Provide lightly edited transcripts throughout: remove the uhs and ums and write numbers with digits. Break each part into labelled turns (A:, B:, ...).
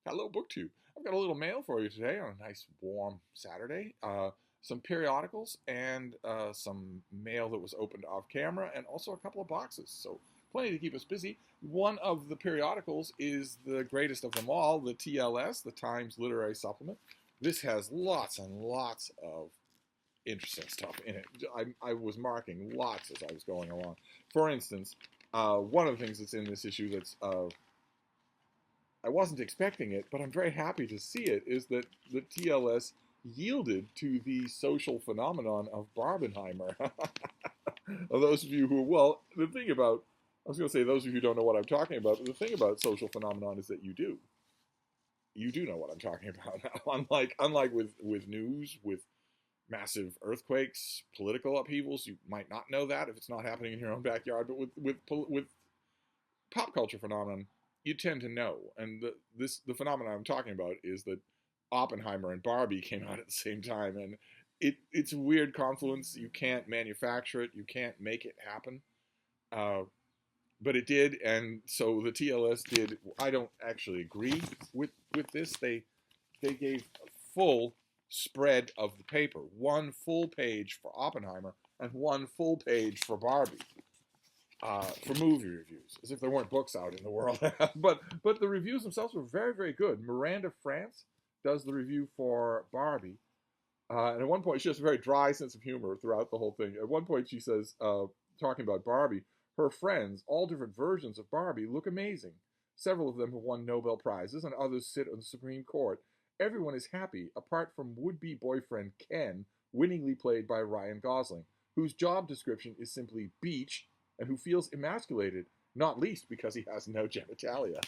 A: Hello, BookTube. I've got a little mail for you today on a nice warm Saturday. Some periodicals and some mail that was opened off camera, and also a couple of boxes. So plenty to keep us busy. One of the periodicals is the greatest of them all, the TLS, the Times Literary Supplement. This has lots and lots of interesting stuff in it. I was marking lots as I was going along. For instance, one of the things that's in this issue that's I wasn't expecting it, but I'm very happy to see it, is that the TLS yielded to the social phenomenon of Barbenheimer. Those of you who, well, the thing about, I was going to say those of you who don't know what I'm talking about, but the thing about social phenomenon is that you do. You do know what I'm talking about now. Unlike with news, with massive earthquakes, political upheavals, you might not know that if it's not happening in your own backyard, but with pop culture phenomenon, you tend to know. And the phenomenon I'm talking about is that Oppenheimer and Barbie came out at the same time, and it's a weird confluence. You can't manufacture it, you can't make it happen, but it did, and so the TLS did. I don't actually agree with this. They gave a full spread of the paper, one full page for Oppenheimer and one full page for Barbie. For movie reviews, as if there weren't books out in the world. but the reviews themselves were very, very good. Miranda France does the review for Barbie, and at one point she has a very dry sense of humor throughout the whole thing. At one point she says, talking about Barbie, her friends, all different versions of Barbie, look amazing. Several of them have won Nobel Prizes, and others sit on the Supreme Court. Everyone is happy, apart from would-be boyfriend Ken, winningly played by Ryan Gosling, whose job description is simply beach, and who feels emasculated, not least because he has no genitalia.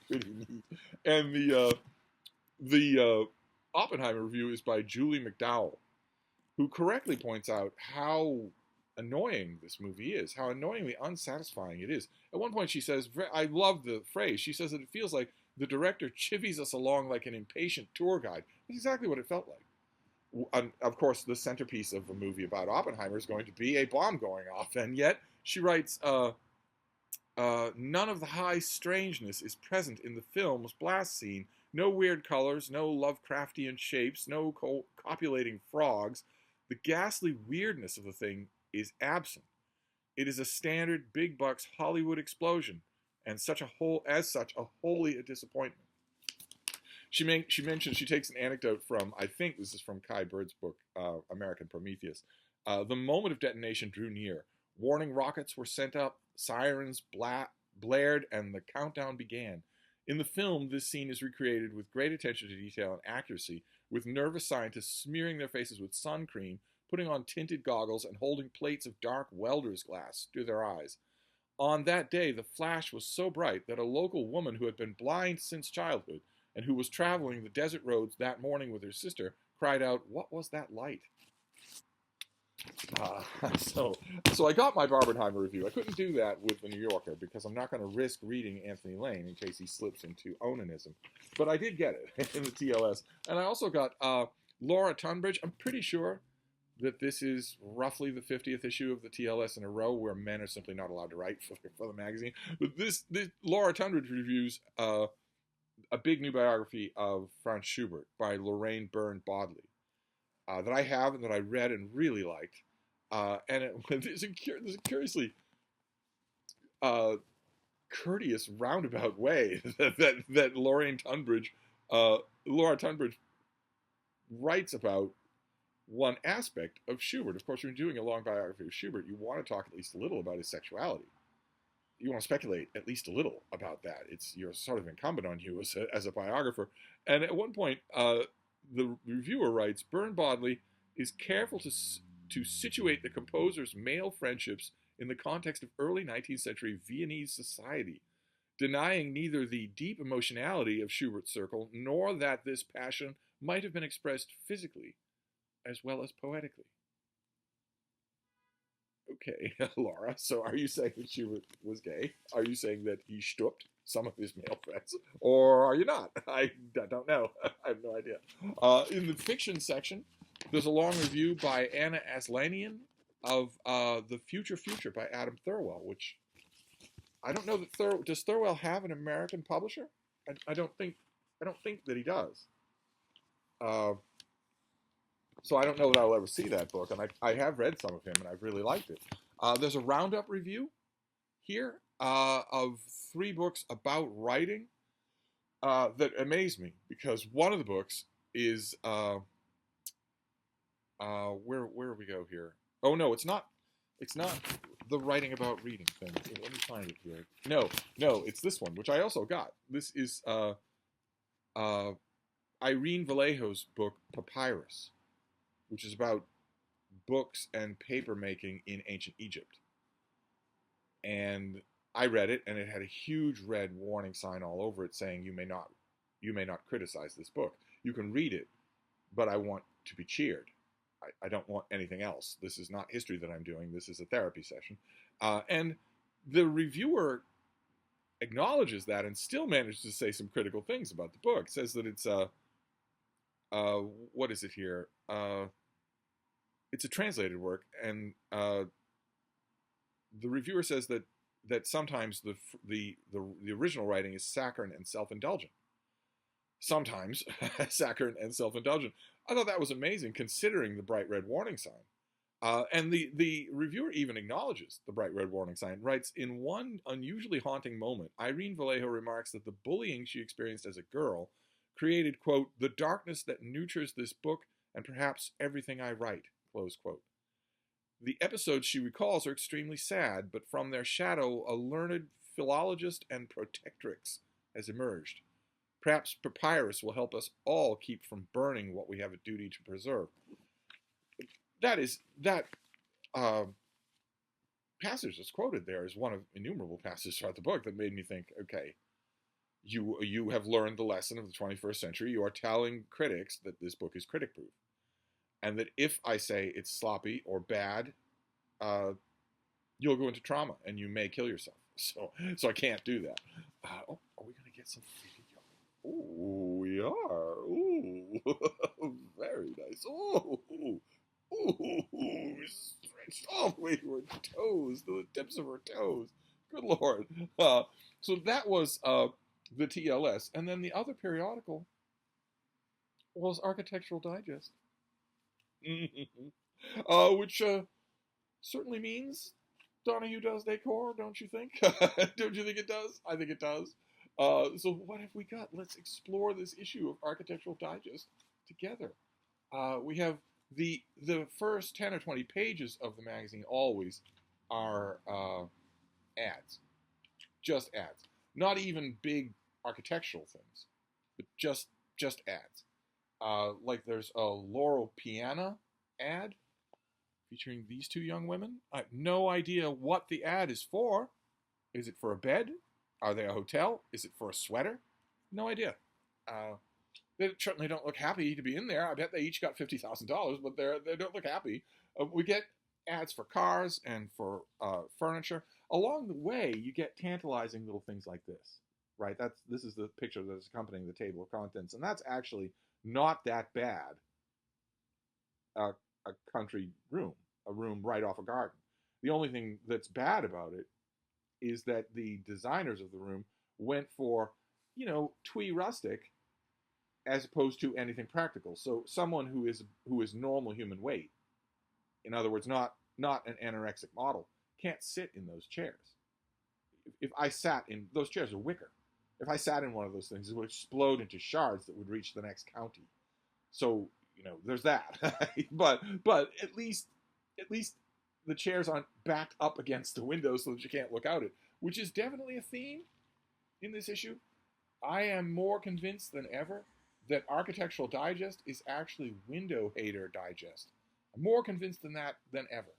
A: Pretty neat. And the Oppenheimer review is by Julie McDowell, who correctly points out how annoying this movie is, how annoyingly unsatisfying it is. At one point she says, I love the phrase, she says that it feels like the director chivies us along like an impatient tour guide. That's exactly what it felt like. Of course, the centerpiece of a movie about Oppenheimer is going to be a bomb going off, and yet she writes, none of the high strangeness is present in the film's blast scene. No weird colors, no Lovecraftian shapes, no copulating frogs. The ghastly weirdness of the thing is absent. It is a standard big bucks Hollywood explosion, and as such a wholly a disappointment. She mentions, she takes an anecdote from, I think this is from Kai Bird's book, American Prometheus. The moment of detonation drew near. Warning rockets were sent up, sirens blared, and the countdown began. In the film, this scene is recreated with great attention to detail and accuracy, with nervous scientists smearing their faces with sun cream, putting on tinted goggles, and holding plates of dark welder's glass to their eyes. On that day, the flash was so bright that a local woman who had been blind since childhood and who was traveling the desert roads that morning with her sister cried out, "What was that light?" Uh, so, so I got my Barbenheimer review. I couldn't do that with the New Yorker because I'm not going to risk reading Anthony Lane in case he slips into onanism. But I did get it in the TLS. And I also got Laura Tunbridge. I'm pretty sure that this is roughly the 50th issue of the TLS in a row where men are simply not allowed to write for the magazine. But this Laura Tunbridge reviews a big new biography of Franz Schubert by Lorraine Byrne Bodley that I have and that I read and really liked. And there's a curiously courteous roundabout way that Laura Tunbridge writes about one aspect of Schubert. Of course, when you're doing a long biography of Schubert, you want to talk at least a little about his sexuality. You want to speculate at least a little about that. You're sort of incumbent on you as a biographer. And at one point, the reviewer writes, Byrne Bodley is careful to situate the composer's male friendships in the context of early 19th century Viennese society, denying neither the deep emotionality of Schubert's circle nor that this passion might have been expressed physically as well as poetically. Okay, Laura, so are you saying that Schubert was gay? Are you saying that he stooped some of his male friends? Or are you not? I don't know. I have no idea. In the fiction section, there's a long review by Anna Aslanian of The Future Future by Adam Thirlwell, which I don't know that does Thirlwell have an American publisher? I don't think that he does. Uh, so I don't know that I'll ever see that book, and I have read some of him, and I've really liked it. There's a roundup review here of 3 books about writing that amazed me, because one of the books is where do we go here? Oh no, it's not. It's not the writing about reading thing. Let me find it here. No, it's this one, which I also got. This is uh, Irene Vallejo's book Papyrus, which is about books and paper making in ancient Egypt. And I read it, and it had a huge red warning sign all over it saying you may not criticize this book. You can read it, but I want to be cheered. I don't want anything else. This is not history that I'm doing. This is a therapy session. And the reviewer acknowledges that and still manages to say some critical things about the book. Says that it's what is it here? It's a translated work, and the reviewer says that sometimes the original writing is saccharine and self-indulgent. Sometimes saccharine and self-indulgent. I thought that was amazing, considering the bright red warning sign. And the reviewer even acknowledges the bright red warning sign. Writes, in one unusually haunting moment, Irene Vallejo remarks that the bullying she experienced as a girl created, quote, the darkness that nurtures this book and perhaps everything I write, close quote. The episodes she recalls are extremely sad, but from their shadow, a learned philologist and protectrix has emerged. Perhaps papyrus will help us all keep from burning what we have a duty to preserve. That passage that's quoted there is one of innumerable passages throughout the book that made me think, okay, you have learned the lesson of the 21st century. You are telling critics that this book is critic-proof, and that if I say it's sloppy or bad, you'll go into trauma and you may kill yourself. So I can't do that. Are we going to get some video? Oh, we are. Ooh, very nice. Ooh, stretched all the way to her toes, to the tips of her toes. Good Lord. So that was the TLS. And then the other periodical was Architectural Digest. Which certainly means Donoghue does Decor, don't you think? Don't you think it does? I think it does. So what have we got? Let's explore this issue of Architectural Digest together. We have the first 10 or 20 pages of the magazine always are ads. Just ads. Not even big architectural things, but just ads. Like there's a Laurel Piana ad featuring these 2 young women. I have no idea what the ad is for. Is it for a bed? Are they a hotel? Is it for a sweater? No idea. They certainly don't look happy to be in there. I bet they each got $50,000, but they don't look happy. We get ads for cars and for furniture. Along the way, you get tantalizing little things like this, right? This is the picture that's accompanying the table of contents, and that's actually not that bad. A country room, a room right off a garden. The only thing that's bad about it is that the designers of the room went for, twee rustic as opposed to anything practical. So someone who is normal human weight, in other words, not an anorexic model, can't sit in those chairs. If I sat in, those chairs are wicker. If I sat in one of those things, it would explode into shards that would reach the next county. So, there's that. but at least the chairs aren't backed up against the window so that you can't look out it, which is definitely a theme in this issue. I am more convinced than ever that Architectural Digest is actually Window Hater Digest. I'm more convinced than ever.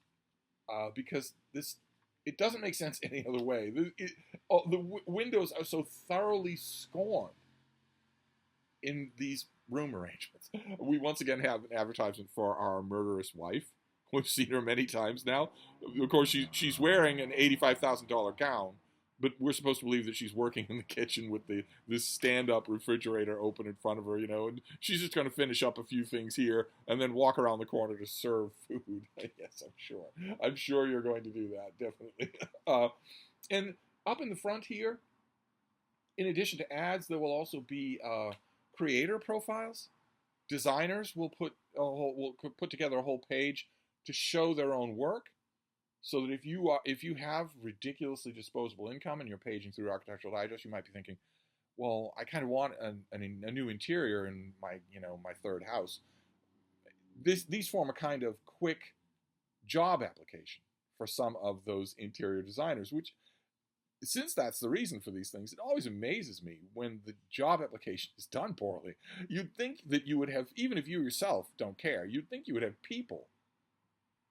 A: Because it doesn't make sense any other way. The windows are so thoroughly scorned in these room arrangements. We once again have an advertisement for our murderous wife. We've seen her many times now. Of course, she's wearing an $85,000 gown, but we're supposed to believe that she's working in the kitchen with this stand-up refrigerator open in front of her, and she's just going to finish up a few things here and then walk around the corner to serve food. Yes, I'm sure. I'm sure you're going to do that, definitely. And up in the front here, In addition to ads, there will also be creator profiles. Designers will put together a whole page to show their own work, so that if you have ridiculously disposable income and you're paging through Architectural Digest, you might be thinking, well, I kind of want a new interior in my third house. These form a kind of quick job application for some of those interior designers, which, since that's the reason for these things, it always amazes me when the job application is done poorly. You'd think that you would have, even if you yourself don't care, you'd think you would have people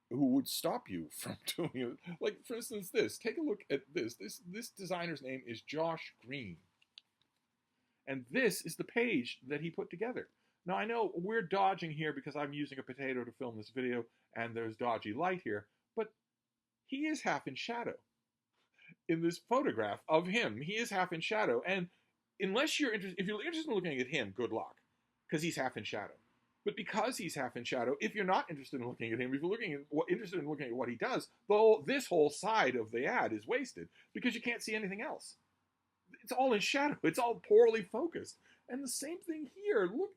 A: who would stop you from doing it. Like, for instance, take a look at this. This designer's name is Josh Green. And this is the page that he put together. Now, I know we're dodging here because I'm using a potato to film this video, and there's dodgy light here, but he is half in shadow. In this photograph of him, he is half in shadow, and unless you're interested, if you're interested in looking at him, good luck, because he's half in shadow. But because he's half in shadow, if you're not interested in looking at him, if you're interested in looking at what he does, this whole side of the ad is wasted because you can't see anything else. It's all in shadow. It's all poorly focused. And the same thing here. Look,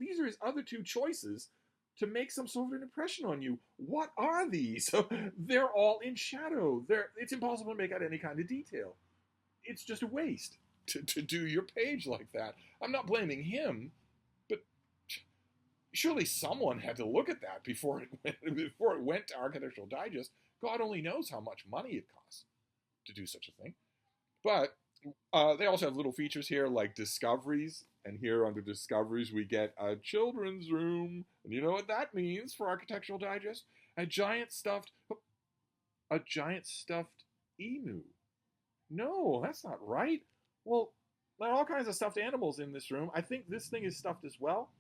A: these are his other two choices to make some sort of an impression on you. What are these? They're all in shadow. It's impossible to make out any kind of detail. It's just a waste to do your page like that. I'm not blaming him, but surely someone had to look at that before it went to Architectural Digest. God only knows how much money it costs to do such a thing. But they also have little features here like discoveries. And here under discoveries, we get a children's room. And you know what that means for Architectural Digest? A giant stuffed emu. No, that's not right. Well, there are all kinds of stuffed animals in this room. I think this thing is stuffed as well.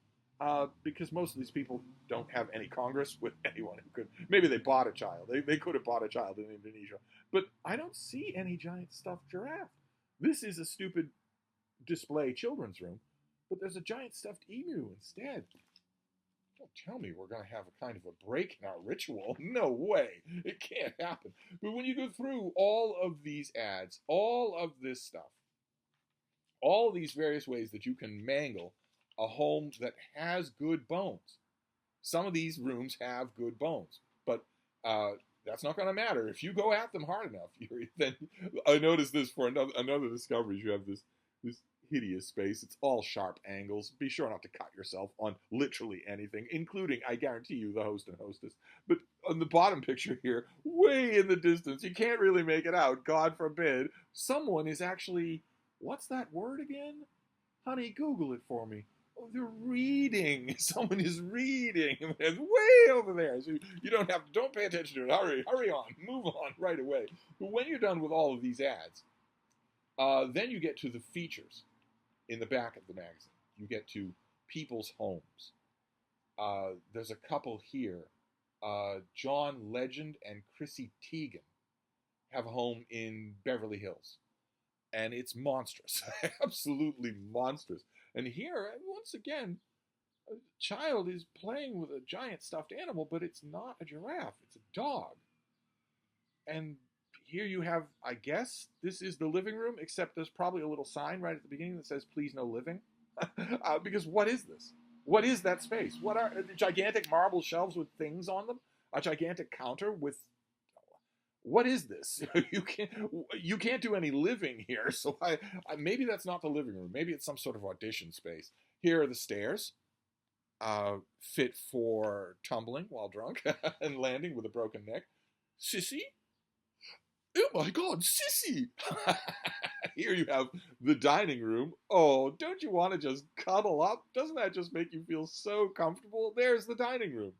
A: Because most of these people don't have any congress with anyone who could. Maybe they bought a child. They could have bought a child in Indonesia. But I don't see any giant stuffed giraffe. This is a stupid display children's room. But there's a giant stuffed emu instead. Don't tell me we're going to have a kind of a break in our ritual. No way. It can't happen. But when you go through all of these ads, all of this stuff, all these various ways that you can mangle a home that has good bones. Some of these rooms have good bones, but that's not going to matter. If you go at them hard enough, then I noticed this for another discovery. You have this hideous space. It's all sharp angles. Be sure not to cut yourself on literally anything, including, I guarantee you, the host and hostess. But on the bottom picture here, way in the distance, you can't really make it out, God forbid, someone is actually, what's that word again? Honey, Google it for me. Oh, they're reading. Someone is reading. It's way over there. So you don't pay attention to it. Hurry on. Move on right away. But when you're done with all of these ads, then you get to the features in the back of the magazine. You get to people's homes. There's a couple here. John Legend and Chrissy Teigen have a home in Beverly Hills. And it's monstrous. Absolutely monstrous. And here, once again, a child is playing with a giant stuffed animal, but it's not a giraffe. It's a dog. And here you have, I guess, this is the living room, except there's probably a little sign right at the beginning that says, please no living. Because what is this? What is that space? What are gigantic marble shelves with things on them? A gigantic counter with... What is this? You can't do any living here, so maybe that's not the living room. Maybe it's some sort of audition space. Here are the stairs, fit for tumbling while drunk and landing with a broken neck. Sissy? Oh my God, Sissy! Here you have the dining room. Oh, don't you want to just cuddle up? Doesn't that just make you feel so comfortable? There's the dining room.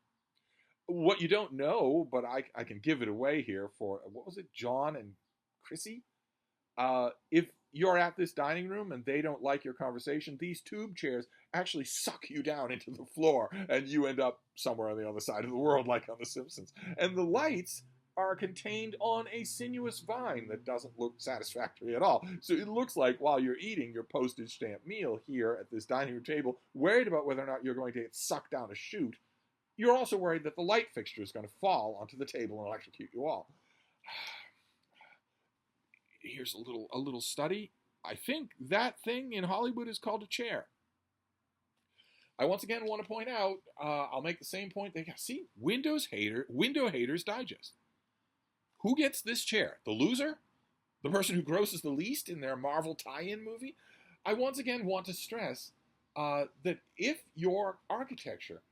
A: What you don't know, but I can give it away here for, what was it, John and Chrissy? If you're at this dining room and they don't like your conversation, these tube chairs actually suck you down into the floor and you end up somewhere on the other side of the world like on The Simpsons. And the lights are contained on a sinuous vine that doesn't look satisfactory at all. So it looks like while you're eating your postage stamp meal here at this dining room table, worried about whether or not you're going to get sucked down a chute, you're also worried that the light fixture is going to fall onto the table and electrocute you all. Here's a little study. I think that thing in Hollywood is called a chair. I once again want to point out, I'll make the same point. See, Window Haters Digest. Who gets this chair? The loser? The person who grosses the least in their Marvel tie-in movie? I once again want to stress that if your architecture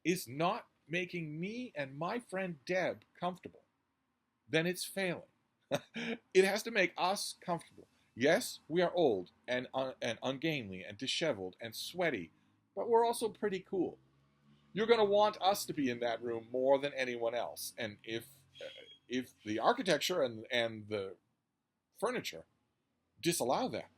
A: is not making me and my friend Deb comfortable, then it's failing. It has to make us comfortable. Yes, we are old and ungainly and disheveled and sweaty, but we're also pretty cool. You're going to want us to be in that room more than anyone else. And if the architecture and the furniture disallow that,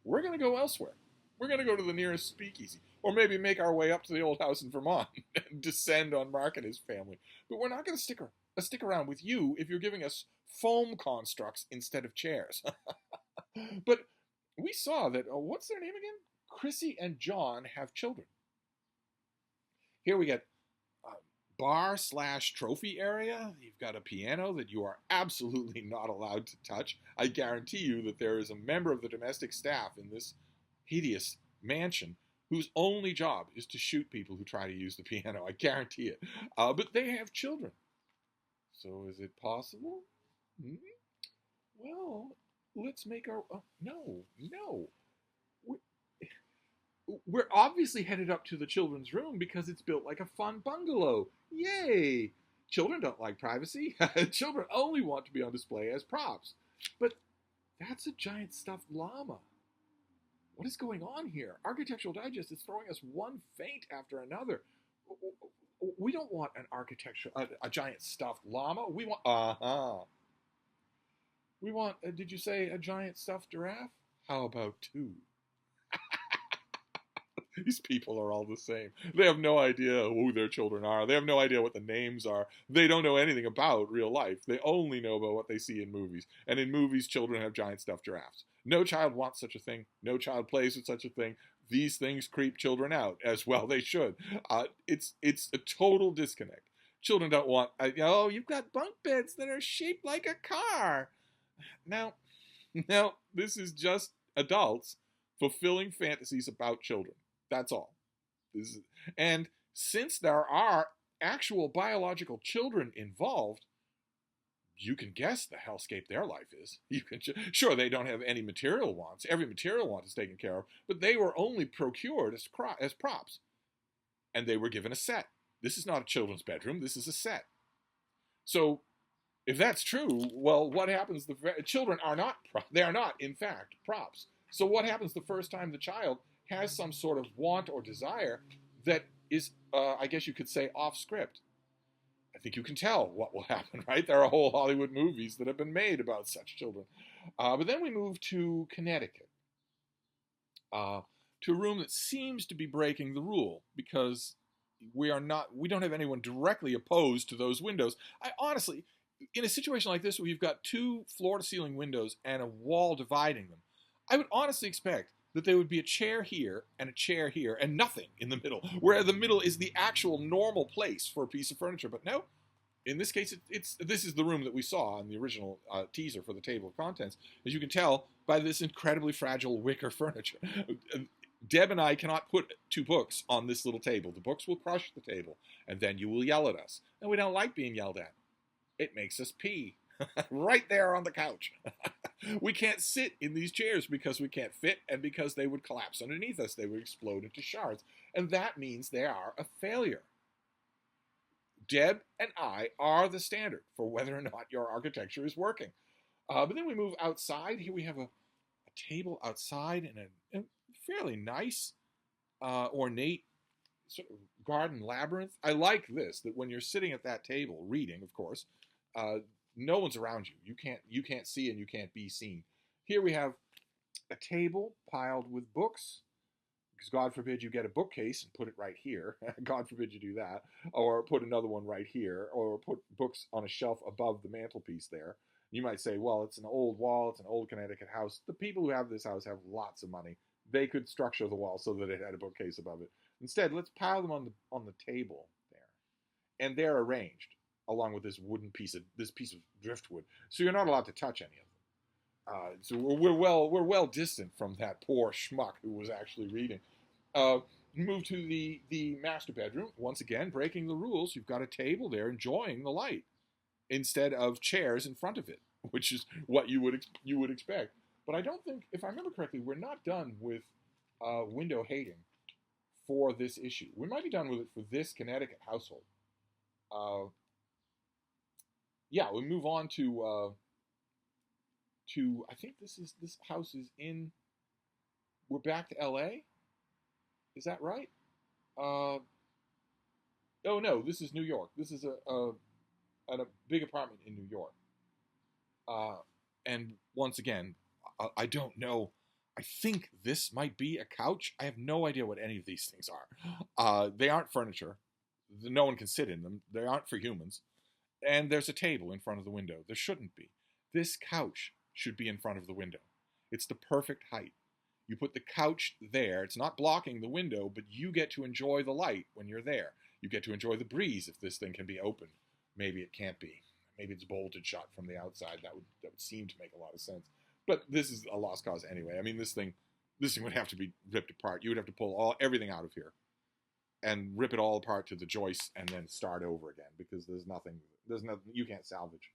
A: we're going to go elsewhere. We're going to go to the nearest speakeasy, or maybe make our way up to the old house in Vermont and descend on Mark and his family. But we're not going to stick around with you if you're giving us foam constructs instead of chairs. But we saw that, what's their name again? Chrissy and John have children. Here we get bar/trophy area. You've got a piano that you are absolutely not allowed to touch. I guarantee you that there is a member of the domestic staff in this hideous mansion whose only job is to shoot people who try to use the piano. I guarantee it. But they have children. So is it possible? Well, let's make our... no. We're obviously headed up to the children's room because it's built like a fun bungalow. Yay! Children don't like privacy. Children only want to be on display as props. But that's a giant stuffed llama. What is going on here? Architectural Digest is throwing us one feint after another. We don't want a giant stuffed llama. We want, we want, did you say a giant stuffed giraffe? How about two? These people are all the same. They have no idea who their children are. They have no idea what the names are. They don't know anything about real life. They only know about what they see in movies. And in movies, children have giant stuffed giraffes. No child wants such a thing. No child plays with such a thing. These things creep children out, as well they should. It's a total disconnect. Children don't want, you've got bunk beds that are shaped like a car. Now, this is just adults fulfilling fantasies about children. That's all. And since there are actual biological children involved, you can guess the hellscape their life is. Sure, they don't have any material wants. Every material want is taken care of, but they were only procured as props. And they were given a set. This is not a children's bedroom. This is a set. So if that's true, well, what happens? Children are not, they are not, in fact, props. So what happens the first time the child has some sort of want or desire that is, I guess you could say, off script? I think you can tell what will happen, right? There are whole Hollywood movies that have been made about such children. But then we move to Connecticut, to a room that seems to be breaking the rule because we don't have anyone directly opposed to those windows. I honestly, in a situation like this where you've got two floor-to-ceiling windows and a wall dividing them, I would honestly expect that there would be a chair here and a chair here and nothing in the middle, where the middle is the actual normal place for a piece of furniture. But no, in this case, this is the room that we saw in the original teaser for the table of contents, as you can tell by this incredibly fragile wicker furniture. Deb and I cannot put two books on this little table. The books will crush the table, and then you will yell at us. And we don't like being yelled at. It makes us pee. Right there on the couch. We can't sit in these chairs because we can't fit and because they would collapse underneath us. They would explode into shards. And that means they are a failure. Deb and I are the standard for whether or not your architecture is working. But then we move outside. Here we have a table outside in a fairly nice, ornate sort of garden labyrinth. I like this, that when you're sitting at that table, reading, of course, no one's around you. You can't see and you can't be seen. Here we have a table piled with books, because God forbid you get a bookcase and put it right here. God forbid you do that. Or put another one right here, or put books on a shelf above the mantelpiece there. You might say, well, it's an old wall, it's an old Connecticut house. The people who have this house have lots of money. They could structure the wall so that it had a bookcase above it. Instead, let's pile them on the table there. And they're arranged along with this piece of driftwood. So you're not allowed to touch any So we're well distant from that poor schmuck who was actually reading. Uh, Move to the master bedroom. Once again, breaking the rules. You've got a table there, enjoying the light instead of chairs in front of it, which is what you would expect. But I don't think, if I remember correctly, we're not done with window hating for this issue. We might be done with it for this Connecticut household. Uh, yeah, we move on to I think this house is in. We're back to L.A. Is that right? Uh, oh no, this is New York. This is a big apartment in New York. Uh, and once again, I don't know. I think this might be a couch. I have no idea what any of these things are. They aren't furniture. No one can sit in them. They aren't for humans. And there's a table in front of the window. There shouldn't be. This couch should be in front of the window. It's the perfect height. You put the couch there. It's not blocking the window, but you get to enjoy the light when you're there. You get to enjoy the breeze if this thing can be open. Maybe it can't be. Maybe it's bolted shut from the outside. That would seem to make a lot of sense. But this is a lost cause anyway. I mean, this thing would have to be ripped apart. You would have to pull everything out of here and rip it all apart to the joists and then start over again because there's nothing you can't salvage.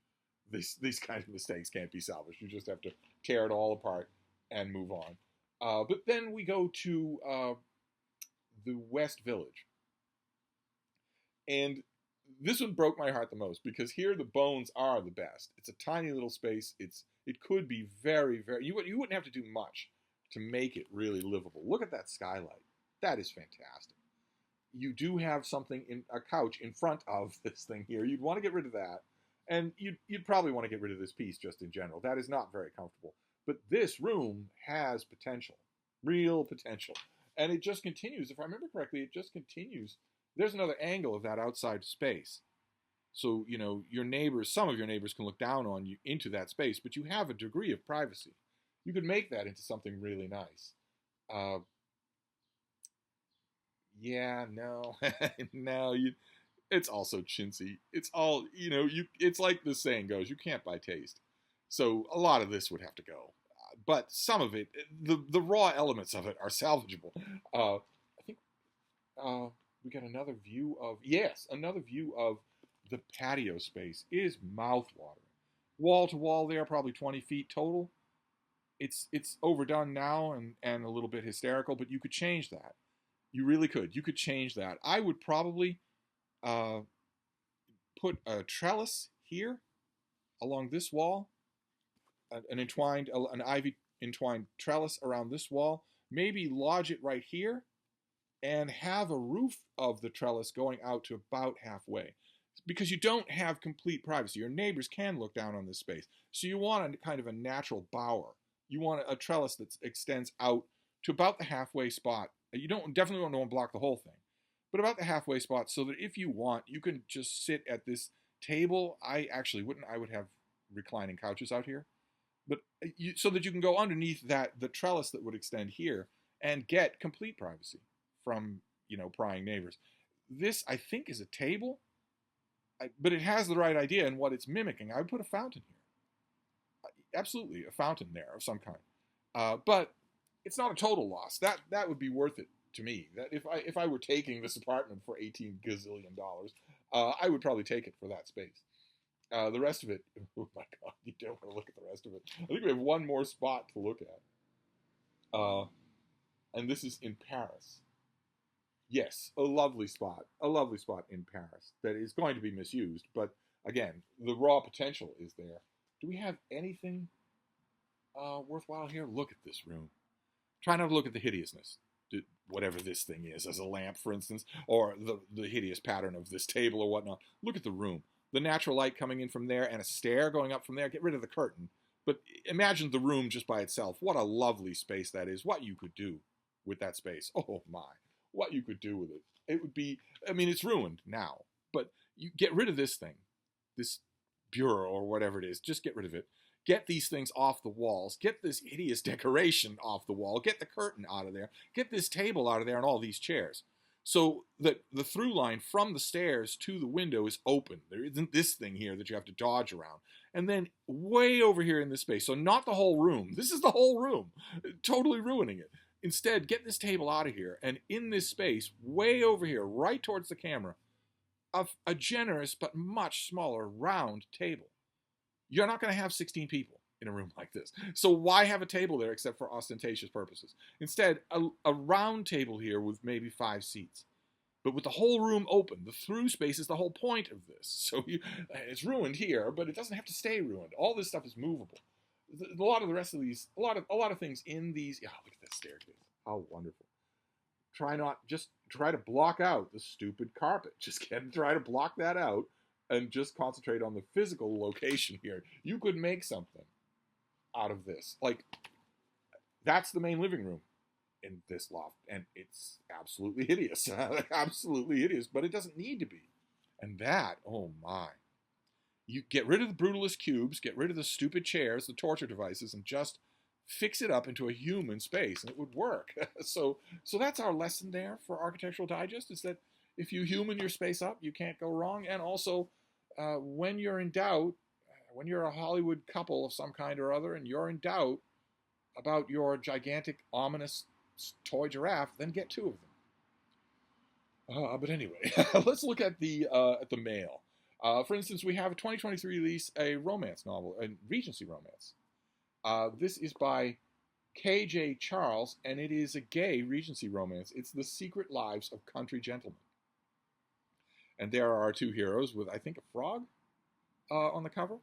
A: These kinds of mistakes can't be salvaged. You just have to tear it all apart and move on. But then we go to the West Village. And this one broke my heart the most because here the bones are the best. It's a tiny little space. It could be very, very... You wouldn't have to do much to make it really livable. Look at that skylight. That is fantastic. You do have a couch in front of this thing here. You'd want to get rid of that. And you'd probably want to get rid of this piece just in general. That is not very comfortable. But this room has potential, real potential. And it just continues. If I remember correctly, it just continues. There's another angle of that outside space. So, some of your neighbors can look down on you into that space, but you have a degree of privacy. You could make that into something really nice. No, it's also chintzy. It's all, it's like the saying goes, you can't buy taste. So a lot of this would have to go. But some of it, the raw elements of it are salvageable. I think we got another view of the patio space. It is mouth-watering. Wall to wall there, probably 20 feet total. It's overdone now and a little bit hysterical, but you could change that. You really could. You could change that. I would probably put a trellis here along this wall, an ivy entwined trellis around this wall. Maybe lodge it right here and have a roof of the trellis going out to about halfway. Because you don't have complete privacy. Your neighbors can look down on this space. So you want a kind of a natural bower. You want a trellis that extends out to about the halfway spot. You definitely don't want to block the whole thing, but about the halfway spot so that if you want, you can just sit at this table. I actually wouldn't. I would have reclining couches out here, but so that you can go underneath the trellis that would extend here and get complete privacy from, prying neighbors. This, I think, is a table, but it has the right idea in what it's mimicking. I would put a fountain here. Absolutely, a fountain there of some kind. But it's not a total loss. That would be worth it to me. That if I were taking this apartment for $18 gazillion, I would probably take it for that space. The rest of it, oh my God, you don't want to look at the rest of it. I think we have one more spot to look at. And this is in Paris. Yes, a lovely spot in Paris that is going to be misused. But again, the raw potential is there. Do we have anything worthwhile here? Look at this room. Try not to look at the hideousness, whatever this thing is, as a lamp, for instance, or the hideous pattern of this table or whatnot. Look at the room. The natural light coming in from there and a stair going up from there. Get rid of the curtain. But imagine the room just by itself. What a lovely space that is. What you could do with that space. Oh, my. What you could do with it. It would be, it's ruined now. But you get rid of this thing, this bureau or whatever it is. Just get rid of it. Get these things off the walls. Get this hideous decoration off the wall. Get the curtain out of there. Get this table out of there and all these chairs. So that the through line from the stairs to the window is open. There isn't this thing here that you have to dodge around. And then way over here in this space, so not the whole room. This is the whole room, totally ruining it. Instead, get this table out of here, and in this space, way over here, right towards the camera, a generous but much smaller round table. You're not going to have 16 people in a room like this. So why have a table there except for ostentatious purposes? Instead, a round table here with maybe 5 seats. But with the whole room open, the through space is the whole point of this. So it's ruined here, but it doesn't have to stay ruined. All this stuff is movable. A lot of the rest of these, a lot of things in these. Yeah, look at that staircase. How wonderful. Try to block out the stupid carpet. Try to block that out and just concentrate on the physical location here. You could make something out of this. Like, that's the main living room in this loft, and it's absolutely hideous. Absolutely hideous, but it doesn't need to be. And that, oh my. You get rid of the brutalist cubes, get rid of the stupid chairs, the torture devices, and just fix it up into a human space, and it would work. So that's our lesson there for Architectural Digest, is that if you human your space up, you can't go wrong. And also, when you're in doubt, when you're a Hollywood couple of some kind or other, and you're in doubt about your gigantic, ominous toy giraffe, then get 2 of them. But anyway, let's look at the mail. For instance, we have a 2023 release, a romance novel, a Regency romance. This is by K.J. Charles, and it is a gay Regency romance. It's The Secret Lives of Country Gentlemen. And there are our 2 heroes with, I think, a frog on the cover.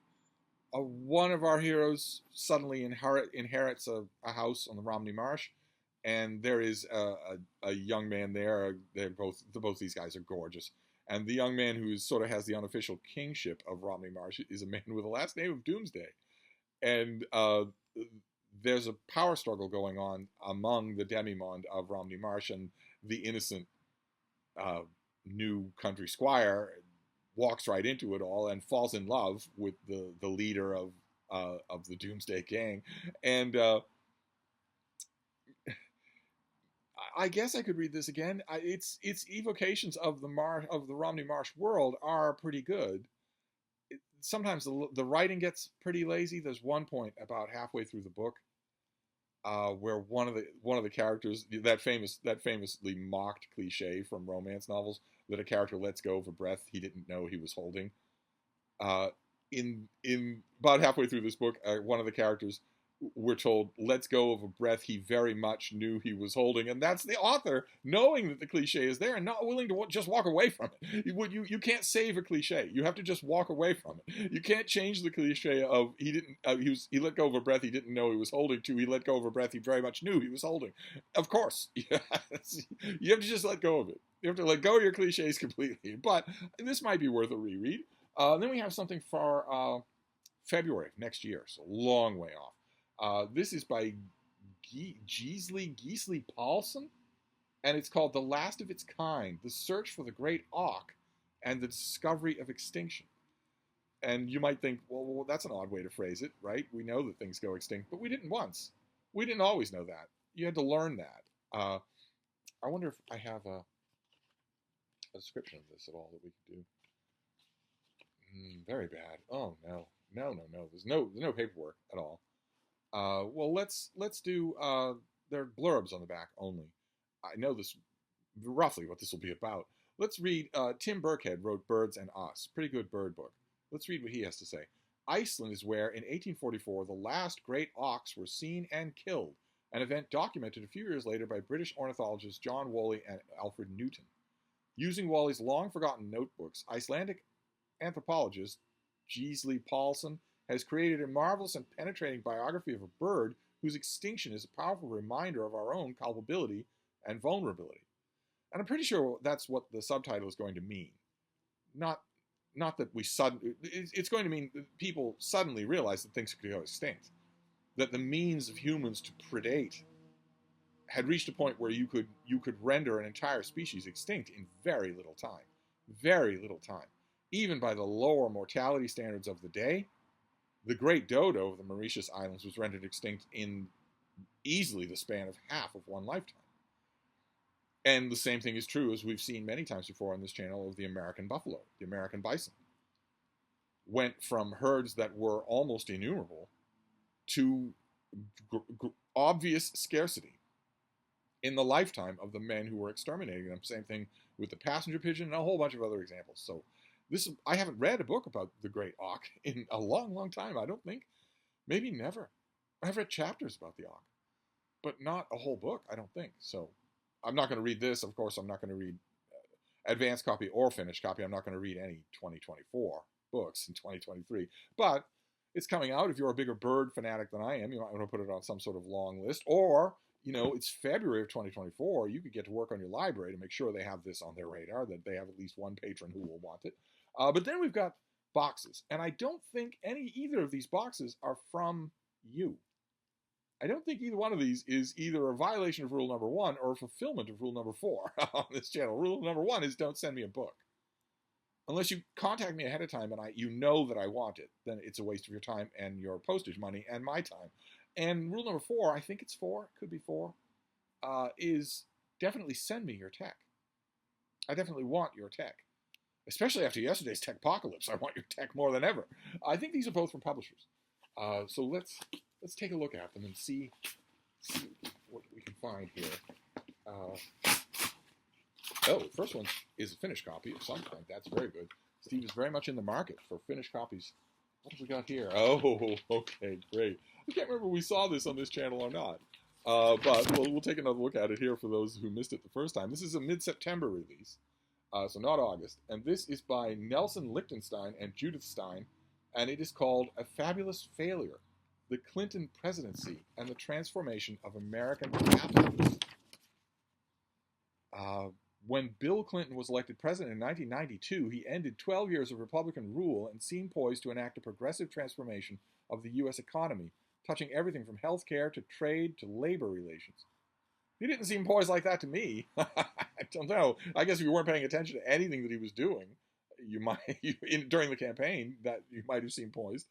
A: One of our heroes suddenly inherits a house on the Romney Marsh, and there is a young man there. Both these guys are gorgeous. And the young man who sort of has the unofficial kingship of Romney Marsh is a man with the last name of Doomsday. And there's a power struggle going on among the demimonde of Romney Marsh, and the innocent new country squire walks right into it all and falls in love with the leader of the Doomsday Gang. And I guess I could read this again. Its evocations of the Romney Marsh world are pretty good. Sometimes the writing gets pretty lazy. There's one point about halfway through the book where one of the characters, that famously mocked cliche from romance novels, that a character lets go of a breath he didn't know he was holding. In about halfway through this book, one of the characters, we're told, lets go of a breath he very much knew he was holding, and that's the author knowing that the cliche is there and not willing to just walk away from it. You can't save a cliche. You have to just walk away from it. You can't change the cliche of he let go of a breath he didn't know he was holding to he let go of a breath he very much knew he was holding. Of course, you have to just let go of it. You have to let go of your cliches completely. But this might be worth a reread. Then we have something for February of next year, so a long way off. This is by Gisli Paulsen, and it's called The Last of Its Kind, The Search for the Great Auk and the Discovery of Extinction. And you might think, well, that's an odd way to phrase it, right? We know that things go extinct, but we didn't once. We didn't always know that. You had to learn that. I wonder if I have a description of this at all that we could do. Very bad. Oh, no. There's no paperwork at all. Well, let's do, there are blurbs on the back only. I know this, roughly what this will be about. Let's read, Tim Burkhead wrote Birds and Us. Pretty good bird book. Let's read what he has to say. Iceland is where, in 1844, the last great auks were seen and killed, an event documented a few years later by British ornithologists John Whalley and Alfred Newton. Using Whalley's long-forgotten notebooks, Icelandic anthropologist Gisli Paulsen has created a marvelous and penetrating biography of a bird whose extinction is a powerful reminder of our own culpability and vulnerability. And I'm pretty sure that's what the subtitle is going to mean. Not that it's going to mean that people suddenly realize that things could go extinct. That the means of humans to predate had reached a point where you could render an entire species extinct in very little time. Very little time. Even by the lower mortality standards of the day, the great dodo of the Mauritius Islands was rendered extinct in easily the span of half of one lifetime. And the same thing is true, as we've seen many times before on this channel, of the American buffalo, the American bison. went from herds that were almost innumerable to obvious scarcity in the lifetime of the men who were exterminating them. Same thing with the passenger pigeon and a whole bunch of other examples. So I haven't read a book about the great auk in a long, long time. I don't think, maybe never. I've read chapters about the auk, but not a whole book, I don't think. So I'm not going to read this. Of course, I'm not going to read advanced copy or finished copy. I'm not going to read any 2024 books in 2023. But it's coming out. If you're a bigger bird fanatic than I am, you might want to put it on some sort of long list. Or, it's February of 2024. You could get to work on your library to make sure they have this on their radar, that they have at least one patron who will want it. But then we've got boxes. And I don't think either of these boxes are from you. I don't think either one of these is either a violation of rule number 1 or a fulfillment of rule number 4 on this channel. Rule number 1 is don't send me a book. Unless you contact me ahead of time and you know that I want it, then it's a waste of your time and your postage money and my time. And rule number 4, I think it's 4, could be 4, is definitely send me your tech. I definitely want your tech. Especially after yesterday's techpocalypse, I want your tech more than ever. I think these are both from publishers. So let's take a look at them and see what we can find here. The first one is a finished copy of some kind. That's very good. Steve is very much in the market for finished copies. What have we got here? Oh, okay, great. I can't remember if we saw this on this channel or not. But we'll take another look at it here for those who missed it the first time. This is a mid-September release, so not August. And this is by Nelson Lichtenstein and Judith Stein, and it is called A Fabulous Failure, the Clinton Presidency and the Transformation of American Capitalism. When Bill Clinton was elected president in 1992, he ended 12 years of Republican rule and seemed poised to enact a progressive transformation of the U.S. economy, touching everything from health care to trade to labor relations. He didn't seem poised like that to me. I don't know. I guess if you weren't paying attention to anything that he was doing, during the campaign, that you might have seemed poised.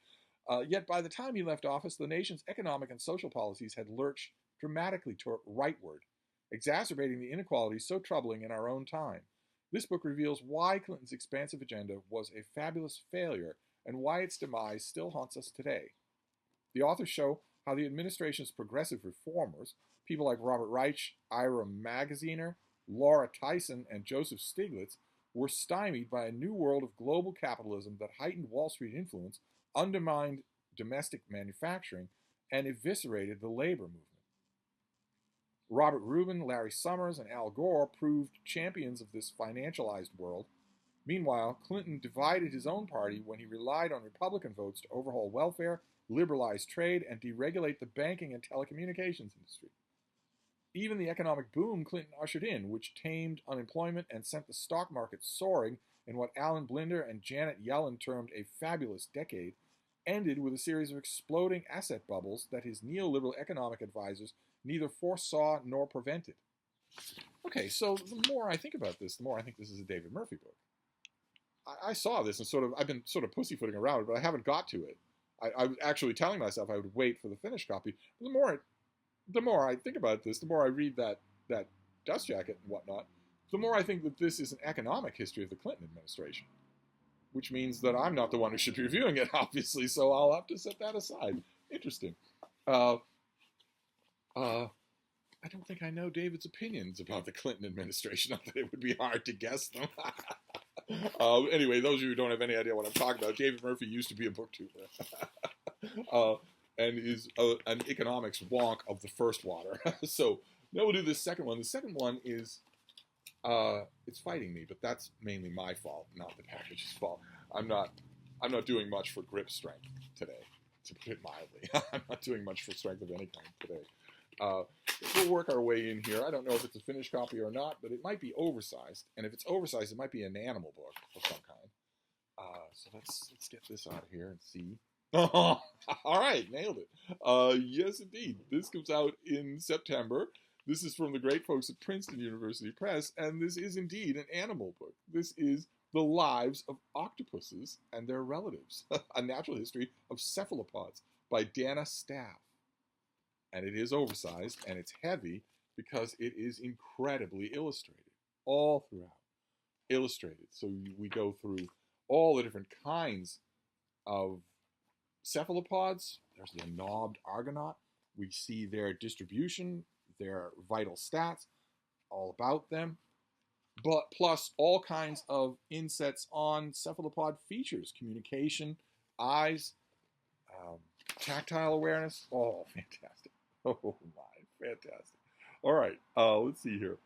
A: Yet by the time he left office, the nation's economic and social policies had lurched dramatically toward rightward, exacerbating the inequalities so troubling in our own time. This book reveals why Clinton's expansive agenda was a fabulous failure and why its demise still haunts us today. The authors show how the administration's progressive reformers, people like Robert Reich, Ira Magaziner, Laura Tyson, and Joseph Stiglitz, were stymied by a new world of global capitalism that heightened Wall Street influence, undermined domestic manufacturing, and eviscerated the labor movement. Robert Rubin, Larry Summers, and Al Gore proved champions of this financialized world. Meanwhile, Clinton divided his own party when he relied on Republican votes to overhaul welfare, liberalize trade, and deregulate the banking and telecommunications industry. Even the economic boom Clinton ushered in, which tamed unemployment and sent the stock market soaring in what Alan Blinder and Janet Yellen termed a fabulous decade, ended with a series of exploding asset bubbles that his neoliberal economic advisors neither foresaw nor prevented. Okay, so the more I think about this, the more I think this is a David Murphy book. I saw this and I've been sort of pussyfooting around it, but I haven't got to it. I was actually telling myself I would wait for the finished copy. But the more I think about this, the more I read that dust jacket and whatnot, the more I think that this is an economic history of the Clinton administration, which means that I'm not the one who should be reviewing it, obviously, so I'll have to set that aside. Interesting. I don't think I know David's opinions about the Clinton administration. Not that it would be hard to guess them. Anyway, those of you who don't have any idea what I'm talking about, David Murphy used to be a booktuber. And is an economics wonk of the first water. So now we'll do this second one. The second one is, it's fighting me, but that's mainly my fault, not the package's fault. I'm not doing much for grip strength today, to put it mildly. I'm not doing much for strength of any kind today. We'll work our way in here. I don't know if it's a finished copy or not, but it might be oversized. And if it's oversized, it might be an animal book of some kind. So let's get this out of here and see. All right, nailed it. Yes, indeed. This comes out in September. This is from the great folks at Princeton University Press, and this is indeed an animal book. This is The Lives of Octopuses and Their Relatives, A Natural History of Cephalopods by Dana Staff. And it is oversized, and it's heavy because it is incredibly illustrated, all throughout. Illustrated. So we go through all the different kinds of cephalopods. There's the knobbed argonaut. We see their distribution, their vital stats, all about them, but plus all kinds of insets on cephalopod features, communication, eyes, um, tactile awareness. Oh, fantastic. Oh my, fantastic. All right, let's see here.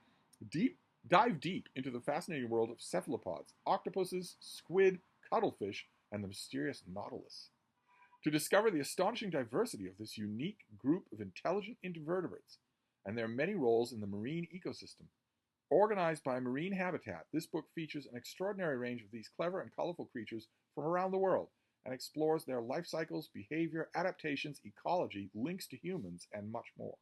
A: Dive deep into the fascinating world of cephalopods, octopuses, squid, cuttlefish, and the mysterious nautilus. To discover the astonishing diversity of this unique group of intelligent invertebrates and their many roles in the marine ecosystem. Organized by marine habitat, this book features an extraordinary range of these clever and colorful creatures from around the world and explores their life cycles, behavior, adaptations, ecology, links to humans, and much more.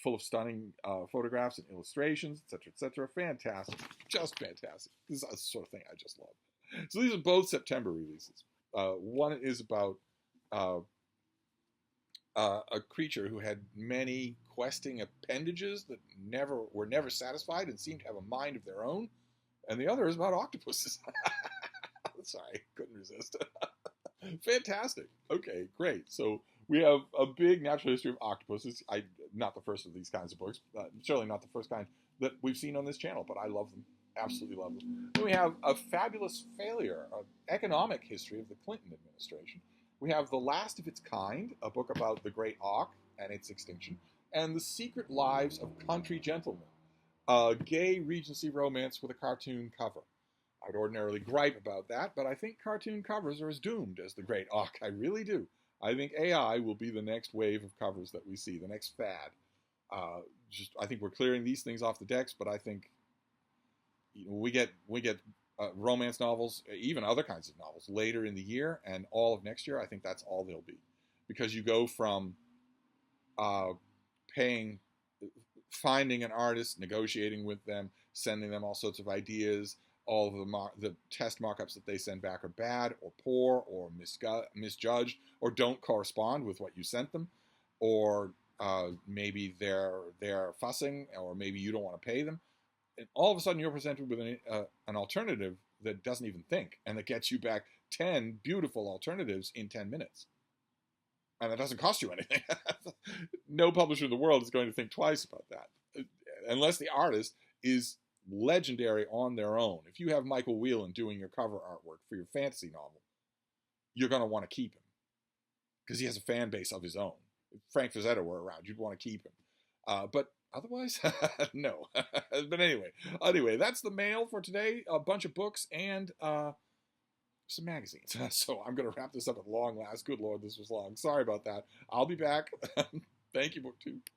A: Full of stunning photographs and illustrations, etc., etc. Fantastic. Just fantastic. This is the sort of thing I just love. So these are both September releases. One is about a creature who had many questing appendages that were never satisfied and seemed to have a mind of their own. And the other is about octopuses. Sorry, couldn't resist. Fantastic. Okay, great. So we have a big natural history of octopuses. Not the first of these kinds of books, certainly not the first kind that we've seen on this channel, but I love them. Absolutely love them. Then we have a fabulous failure, an economic history of the Clinton administration. We have The Last of Its Kind, a book about the great auk and its extinction, and The Secret Lives of Country Gentlemen, a gay Regency romance with a cartoon cover. I'd ordinarily gripe about that, but I think cartoon covers are as doomed as the great auk. I really do. I think AI will be the next wave of covers that we see, the next fad. I think we're clearing these things off the decks, but I think we get romance novels, even other kinds of novels, later in the year and all of next year. I think that's all they'll be, because you go from finding an artist, negotiating with them, sending them all sorts of ideas. All of the test markups that they send back are bad or poor or misjudged or don't correspond with what you sent them, or maybe they're fussing, or maybe you don't want to pay them. And all of a sudden you're presented with an alternative that doesn't even think, and that gets you back 10 beautiful alternatives in 10 minutes. And that doesn't cost you anything. No publisher in the world is going to think twice about that, unless the artist is legendary on their own. If you have Michael Whelan doing your cover artwork for your fantasy novel, you're going to want to keep him, because he has a fan base of his own. If Frank Frazetta were around, you'd want to keep him. But otherwise, no. But anyway, that's the mail for today. A bunch of books and some magazines. So I'm going to wrap this up at long last. Good Lord, this was long. Sorry about that. I'll be back. Thank you, BookTube.